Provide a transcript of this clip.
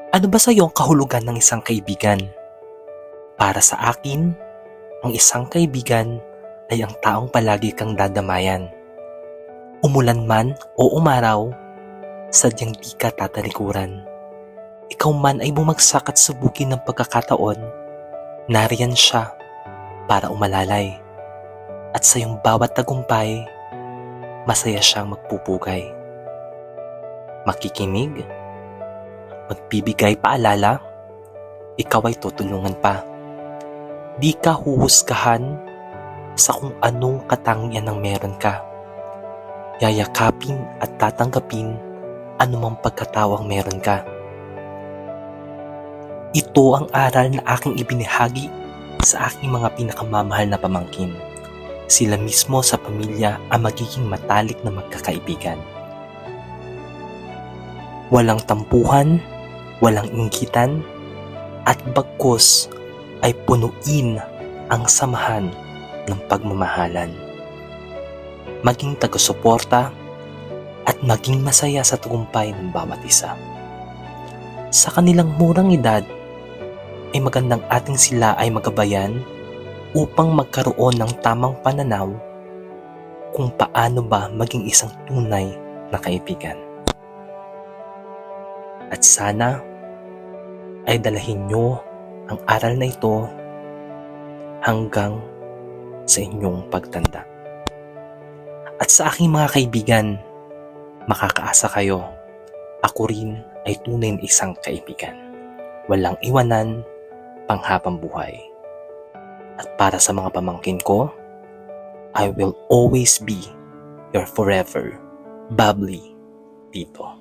Ano ba sa iyo ang kahulugan ng isang kaibigan? Para sa akin, ang isang kaibigan ay ang taong palagi kang dadamayan. Umulan man o umaraw, sadyang di ka tatalikuran. Ikaw man ay bumagsak at subukin ng pagkakataon, nariyan siya para umalalay. At sa iyong bawat tagumpay, masaya siyang magpupugay. Makikinig, magbibigay paalala, ikaw ay tutulungan pa. Di ka huhusgahan sa kung anong katangian ng meron ka. Yayakapin at tatanggapin anumang pagkatawang meron ka. Ito ang aral na aking ibinahagi sa aking mga pinakamamahal na pamangkin. Sila mismo sa pamilya ang magiging matalik na magkakaibigan. Walang tampuhan, walang inggitan, at bagkus ay punuin ang samahan ng pagmamahalan. Maging taga-suporta at maging masaya sa tagumpay ng bawat isa. Sa kanilang murang edad, ay magandang ating sila ay magabayan upang magkaroon ng tamang pananaw kung paano ba maging isang tunay na kaibigan. At sana ay dalahin nyo ang aral na ito hanggang sa inyong pagtanda. At sa aking mga kaibigan, makakaasa kayo, ako rin ay tunay na isang kaibigan. Walang iwanan, panghabang buhay. At para sa mga pamangkin ko, I will always be your forever bubbly tito.